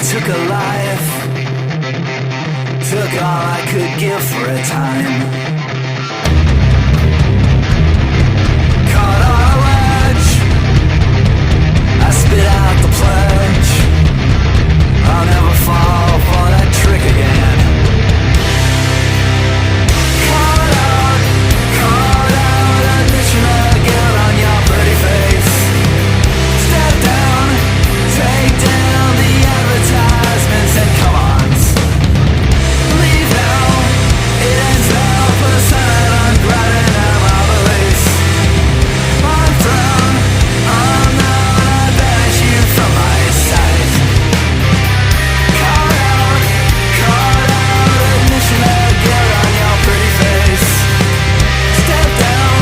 took a life, took all I could give for a time. Caught on a ledge, I spit out the pledge. I'll never fall for that trick again. Caught out, admission of guilt on your pretty face. Step down, take down the advertisements and come on. Leave now, it ends now, percent on grabbing out my release. I'm thrown, unknown, I banish you from my sight. Caught out, admission of guilt on your pretty face. Step down,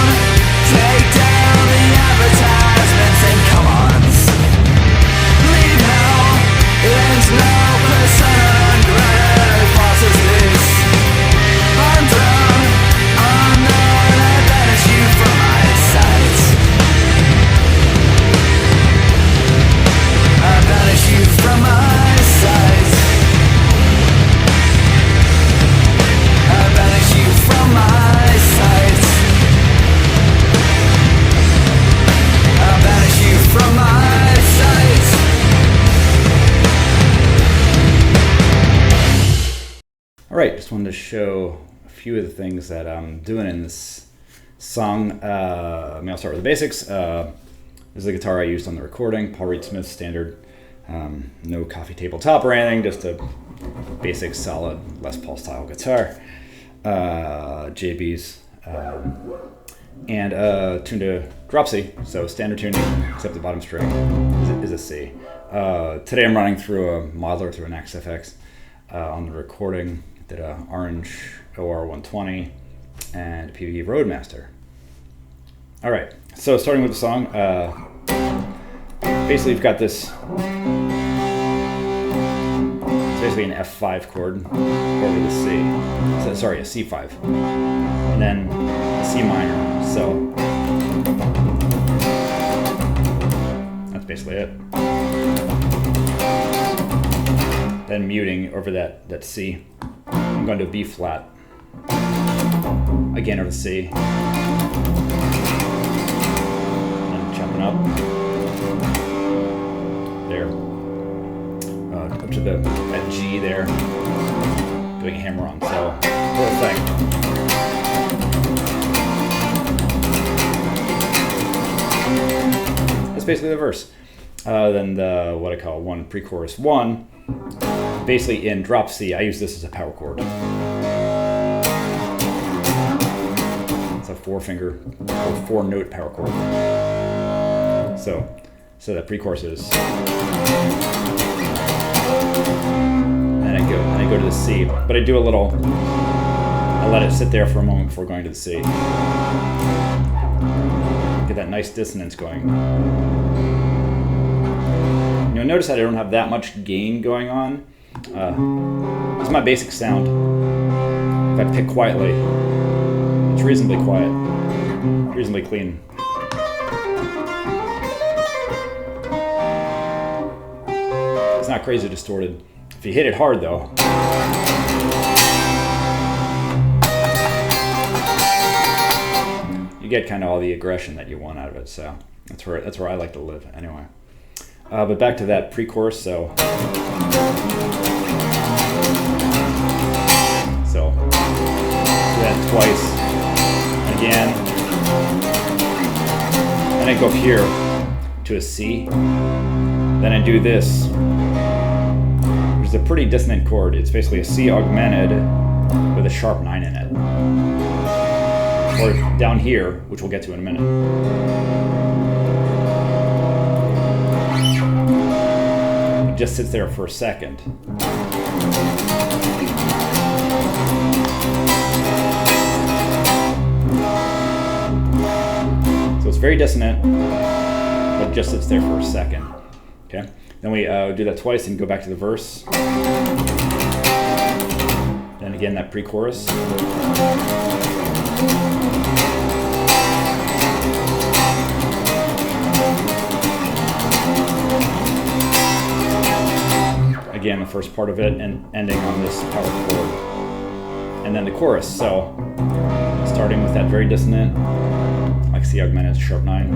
take down the advertisements and come on. Leave now, it ends now, percent on grabbing bosses loose. I'm thrown, unknown, I banish you from my sight. I banish you from my sight. I banish you from my sight. I banish you from my sight. Alright, just wanted to show a few of the things that I'm doing in this song. I'll start with the basics. This is the guitar I used on the recording, Paul Reed Smith standard. No coffee tabletop or anything, just a basic solid Les Paul style guitar. JB's. And tuned to drop C, so standard tuning, except the bottom string is a C. Today I'm running through a modeler through an XFX on the recording. Did a Orange OR120 and a PV Roadmaster. All right, so starting with the song, basically you've got this, it's basically an F5 chord over the C, so, sorry, a C5, and then a C minor, so that's basically it. Then muting over that C. I'm going to B flat, again over the C, and jumping up, there, up to that G there, doing a hammer on, so whole thing. That's basically the verse. Then the, what I call one pre-chorus one, basically in drop C, I use this as a power chord. It's a 4-finger or 4-note power chord. So that pre-chorus is, and I go to the C, but I do a little, I let it sit there for a moment before going to the C. Get that nice dissonance going. You'll notice that I don't have that much gain going on. This is my basic sound. If I pick quietly, it's reasonably quiet, reasonably clean. It's not crazy distorted. If you hit it hard though, you get kind of all the aggression that you want out of it. So that's where I like to live anyway. But back to that pre-chorus, so do that twice, again, then I go up here to a C, then I do this, which is a pretty dissonant chord. It's basically a C augmented with a sharp 9 in it, or down here, which we'll get to in a minute. Just sits there for a second. So it's very dissonant, but just sits there for a second. Okay. Then we do that twice and go back to the verse. Then again that pre-chorus. again, the first part of it and ending on this power chord. And then the chorus. So starting with that very dissonant, like C augmented sharp 9.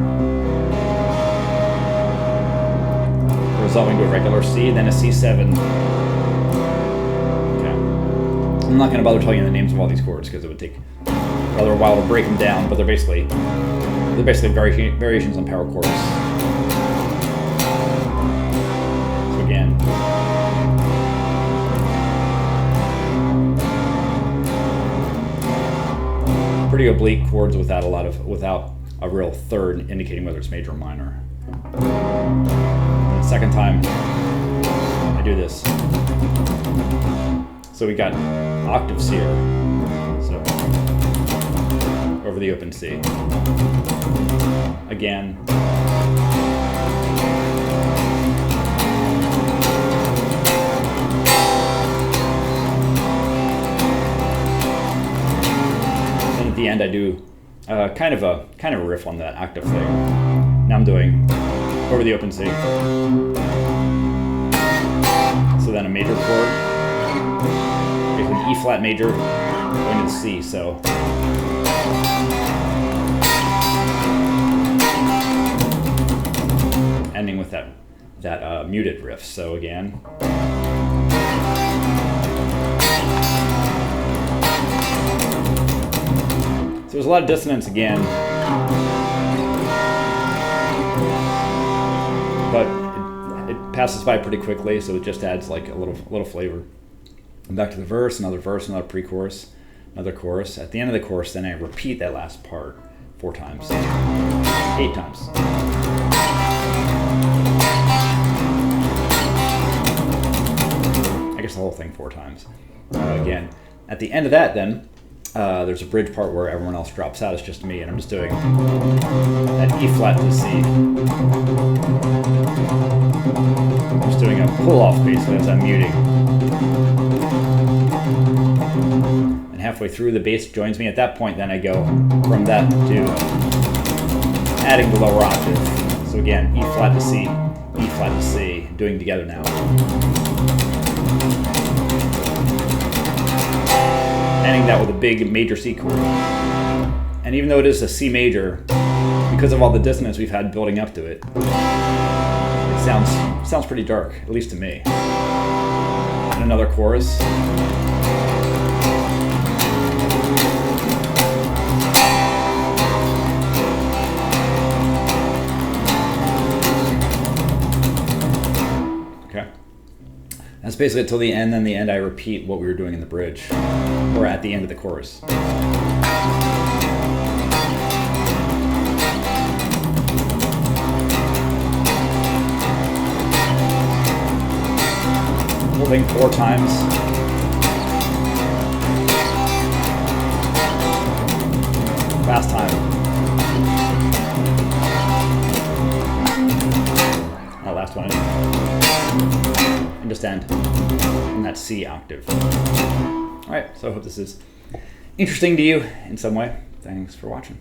Resolving to a regular C, then a C7. Okay. I'm not going to bother telling you the names of all these chords because it would take rather a while to break them down, but they're basically variations on power chords. So again, pretty oblique chords without a real third indicating whether it's major or minor. The second time I do this, so we got octaves here, so over the open C. Again. And at the end I do kind of a riff on that octave thing. Now I'm doing over the open C. So then a major chord, basically an E flat major, going to the C. So ending with that muted riff. So again. So there's a lot of dissonance again, but it passes by pretty quickly, so it just adds like a little flavor. And back to the verse, another pre-chorus, another chorus. At the end of the chorus, then I repeat that last part 4 times, 8 times. I guess the whole thing 4 times. Again, at the end of that, then there's a bridge part where everyone else drops out. It's just me, and I'm just doing that E flat to C. I'm just doing a pull off basically as I'm muting. And halfway through, the bass joins me. At that point, then I go from that to adding the lower octave. So again, E flat to C, E flat to C, doing together now. Ending that with a big major C chord. And even though it is a C major, because of all the dissonance we've had building up to it, it sounds pretty dark, at least to me. And another chorus. Okay. That's basically it till the end. Then the end I repeat what we were doing in the bridge, or at the end of the chorus. Whole thing 4 times. Fast time. That last one. And just end in that C octave. All right, so I hope this is interesting to you in some way. Thanks for watching.